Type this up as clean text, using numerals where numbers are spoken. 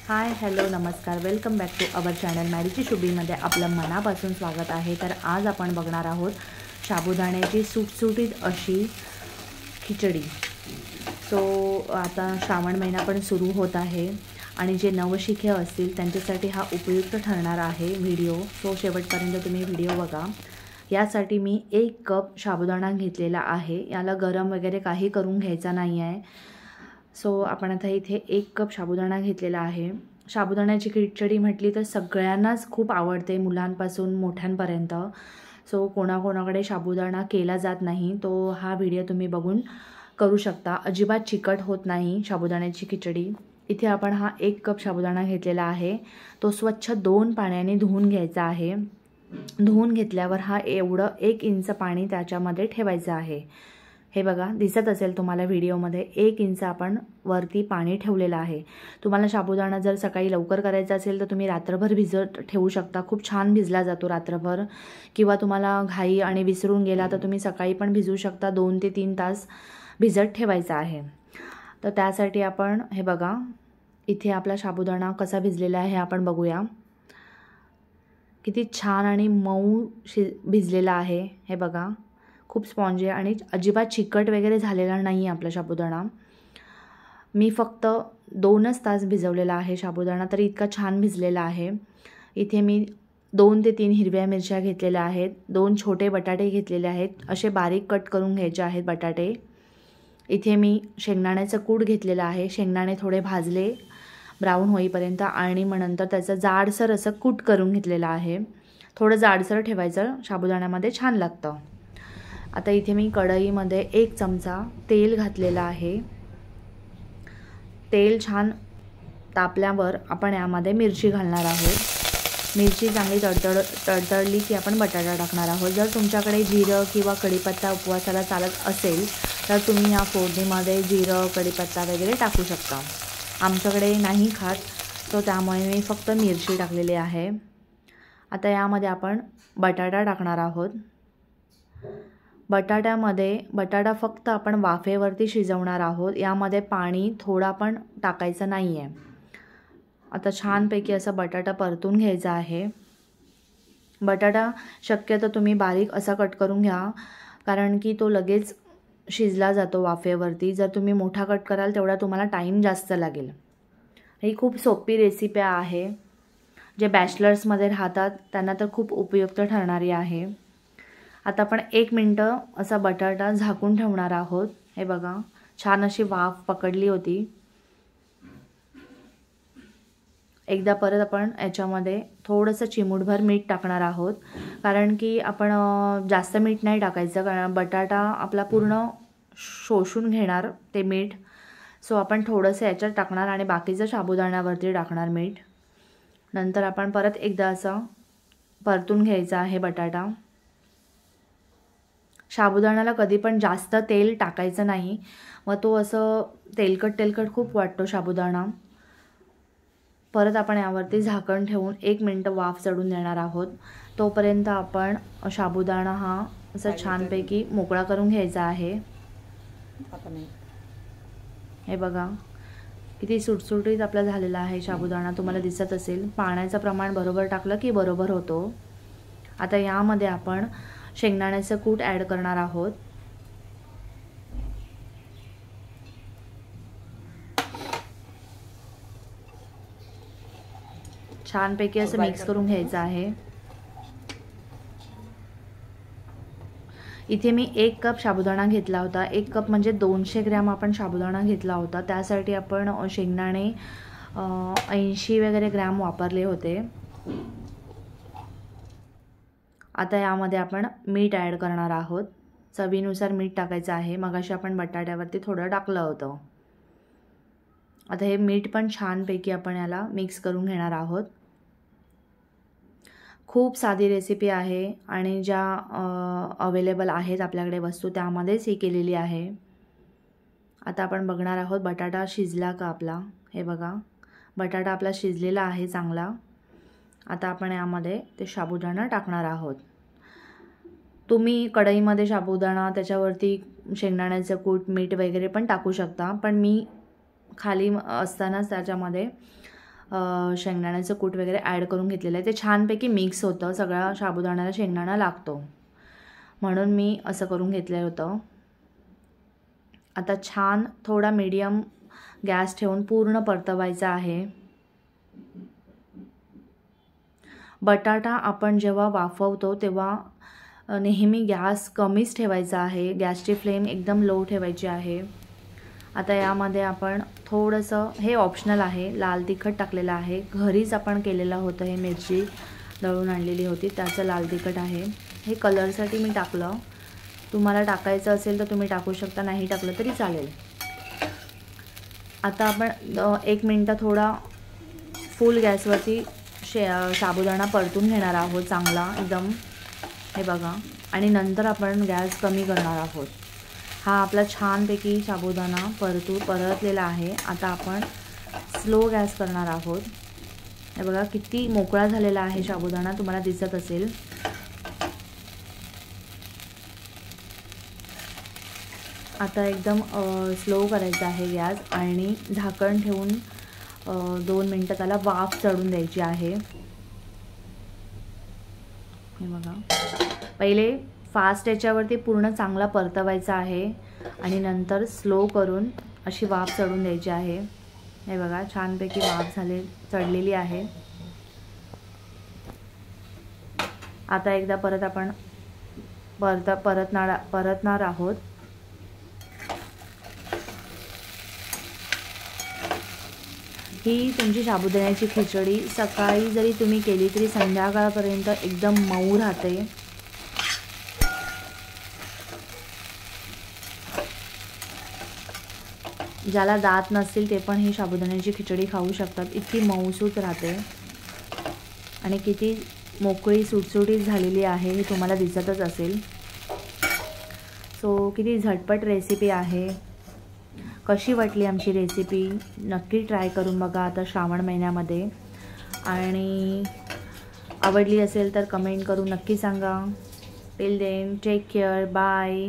हाय hello नमस्कार, welcome back to our channel मॅडीची शुभीमध्ये आपलं मनापासून स्वागत आहे। तर आज आपण बघणार आहोत साबुदाण्याची सुटसुटीत अशी खिचडी। सो आता श्रावण महिना पण सुरू होत आहे आणि जे नवशिके असतील त्यांच्यासाठी हा उपयुक्त ठरणार आहे व्हिडिओ। सो शेवटपर्यंत तुम्ही व्हिडिओ बघा। यासाठी मी 1 कप साबुदाणा घेतलेला आहे। याला गरम वगैरे काही करून घ्यायचा नाही आहे। सो आपण आता इथे 1 कप साबुदाणा घेतलेला आहे। साबुदाण्याची खिचडी म्हटली तर सगळ्यांनाच खूप आवडते, मुलांपासून मोठ्यांपर्यंत। सो कोणाकोणाकडे साबुदाणा केला जात नाही, तो हा व्हिडिओ तुम्ही बघून करू शकता। अजिबात चिकट होत नाही साबुदाण्याची खिचडी। इथे आपण हा 1 कप साबुदाणा घेतलेला आहे, तो स्वच्छ 2 पाण्याने धुवून घ्यायचा आहे। धुवून घेतल्यावर हा एवढं 1 इंच पाणी त्याच्यामध्ये ठेवायचं आहे। हे बघा, दिसत असेल तुम्हाला व्हिडिओमध्ये 1 इंच आपण वरती पाणी ठेवलेलं आहे। तुम्हाला साबुदाणा जर सकाळी लवकर करायचा असेल तर तुम्ही रात्रभर भिजत ठेवू शकता, खूप छान भिजला जातो रात्रभर। किंवा तुम्हाला घाई आणि विसरून गेला तर तुम्ही सकाळी पण भिजवू शकता, 2 ते 3 तास भिजत ठेवायचा आहे। तर त्यासाठी आपण हे बघा, इथे आपला साबुदाणा कसा भिजलेला आहे हे आपण बघूया। किती छान आणि मऊ भिजलेला आहे, हे बघा। खूप स्पॉन्जी आणि अजिबात चिकट वगैरे झालेला नाही आपला साबुदाणा। मी फक्त 2च तास भिजवलेला आहे साबुदाणा, तरी इतका छान भिजलेला आहे। इथे मी 2 ते 3 हिरव्या मिरच्या घेतलेल्या आहेत, 2 छोटे बटाटे घेतलेले आहेत, असे बारीक कट करून घ्यायचे आहेत बटाटे। इथे मी शेंगदाण्याचं कूट घेतलेलं आहे, शेंगदाणे थोडे भाजले ब्राऊन होईपर्यंत आणि मग नंतर त्याचं जाडसर असं कूट करून घेतलेलं आहे। थोडं जाडसर ठेवायचं, साबुदाण्यामध्ये छान लागतं। आता इथे मी कढईमध्ये 1 चमचा तेल घातलेला आहे। तेल छान तापल्यावर आपण यामध्ये मिरची घालणार आहोत। मिरची चांगली तडतडली की आपण बटाटा टाकणार आहोत। जर तुमच्याकडे जिरं किंवा कढीपत्ता उपवासाला चालत असेल तर तुम्ही या फोडणीमध्ये जिरं कढीपत्ता वगैरे टाकू शकता। आमच्याकडे नाही खात, तो त्यामुळे मी फक्त मिरची टाकलेली आहे। आता यामध्ये आपण बटाटा टाकणार आहोत। बटाटा फक्त आपण वाफेवरती शिजवणार आहोत, यामध्ये पाणी थोडा पण टाकायचं नाही आहे। आता छानपैकी असा बटाटा परतून घ्यायचा आहे। बटाटा शक्यतो तुम्ही बारीक असा कट करून घ्या, कारण की तो लगेच शिजला जातो वाफेवरती। जर तुम्ही मोठा कट कराल तेवढा तुम्हाला टाईम जास्त लागेल। ही खूप सोपी रेसिपी आहे, जे बॅचलर्समध्ये राहतात त्यांना तर खूप उपयुक्त ठरणारी आहे। आता आपण 1 मिनिटं असा बटाटा झाकून ठेवणार आहोत। हे बघा, छान अशी वाफ पकडली होती। एकदा परत आपण याच्यामध्ये थोडंसं चिमूटभर मीठ टाकणार आहोत, कारण की आपण जास्त मीठ नाही टाकायचं, कारण बटाटा आपला पूर्ण शोषून घेणार ते मीठ। सो आपण थोडंसं याच्यात टाकणार आणि बाकीचं साबुदाण्यावरती टाकणार मीठ। नंतर आपण परत एकदा असं परतून घ्यायचा आहे बटाटा। साबुदाण्याला कधी पण जास्त तेल टाकायचं नाही, मग तो असं तेलकट खूप वाटतो साबुदाणा। परत आपण यावरती झाकण ठेवून 1 मिनिट वाफ चढून देणार आहोत। तोपर्यंत आपण साबुदाणा हा असं छानपैकी मोकळा करून घ्यायचा आहे। हे बघा, किती सुटसुटीत आपला झालेला आहे साबुदाणा, तुम्हाला दिसत असेल। पाण्याचं प्रमाण बरोबर टाकलं की बरोबर होतो। आता यामध्ये आपण शेंगदाण्याचं कूट ॲड करणार आहोत। छानपैकी असं मिक्स करून घ्यायचं आहे। इथे मी 1 कप साबुदाणा घेतला होता, 1 कप म्हणजे 200 ग्रॅम आपण साबुदाणा घेतला होता। त्यासाठी आपण शेंगदाणे 80 वगैरे ग्रॅम वापरले होते। आता यामध्ये आपण मीठ ॲड करणार आहोत, चवीनुसार मीठ टाकायचं आहे। मगाशी आपण बटाट्यावरती थोडं टाकलं होतं। आता हे मीठ पण छानपैकी आपण याला मिक्स करून घेणार आहोत। खूप साधी रेसिपी आहे आणि ज्या अवेलेबल आहेत आपल्याकडे वस्तू त्यामध्येच ही केलेली आहे। आता आपण बघणार आहोत बटाटा शिजला का आपला। हे बघा, बटाटा आपला शिजलेला आहे चांगला। आता आपण यामध्ये ते साबुदाणा टाकणार आहोत। तुम्ही कढईमध्ये साबुदाणा त्याच्यावरती शेंगदाण्याचं कूट मीठ वगैरे पण टाकू शकता, पण मी खाली असतानाच त्याच्यामध्ये शेंगदाण्याचं कूट वगैरे ॲड करून घेतलेलं आहे. ते छानपैकी मिक्स होतं, सगळ्या साबुदाण्याला शेंगदाणा लागतो म्हणून मी असं करून घेतलं होतं. आता छान थोडा मीडियम गॅस ठेवून पूर्ण परतवायचा आहे. बटाटा आपण जेव्हा वाफवतो तेव्हा नेहमी गॅस कमीच ठेवायचा आहे, गॅसची फ्लेम एकदम लो ठेवायची आहे. आता यामध्ये आपण थोडंसं, हे ऑप्शनल आहे, लाल तिखट टाकलेलं आहे. घरीच आपण केलेलं होतं, हे मिरची दळून आणलेली होती त्याचं लाल तिखट आहे. हे कलरसाठी मी टाकलं, तुम्हाला टाकायचं असेल तर तुम्ही टाकू शकता, नाही टाकलं तरी चालेल. आता आपण 1 मिनटं थोडा फुल गॅसवरती साबुदाणा परतून घेणार आहोत चांगला एकदम, हे बघा. आणि नंतर आपण गॅस कमी करणार आहोत. हा आपला छानपैकी साबुदाणा परतलेला आहे. आता आपण स्लो गॅस करणार आहोत. हे बघा किती मोकळा झालेला आहे साबुदाणा, तुम्हाला दिसत असेल. आता एकदम स्लो करायचा आहे गॅस आणि झाकण ठेवून 2 मिनटं त्याला वाफ चढून द्यायची आहे. हे बघा, पहिले फास्ट याच्यावरती पूर्ण चांगला परतवायचा आहे आणि नंतर स्लो करून अशी वाफ चढून द्यायची आहे. हे बघा छानपैकी वाफ चढलेली आहे. आता एकदा परत आपण परतणार आहोत. ही तुमची साबुदाण्याची खिचडी सकाळी जरी तुम्ही केली तरी संध्याकाळपर्यंत एकदम मऊ राहते. ज्याला दात नसतील ते पण ही साबुदाण्याची खिचडी खाऊ शकतात, इतकी मऊसूत राहते आणि किती मोकळी सुटसुटीत झालेली आहे हे तुम्हाला दिसतच असेल. सो किती झटपट रेसिपी आहे. कशी वाटली आमची रेसिपी नक्की ट्राय करून बघा आता श्रावण महिन्यामध्ये, आणि आवडली असेल तर कमेंट करून नक्की सांगा. Till then take care, bye.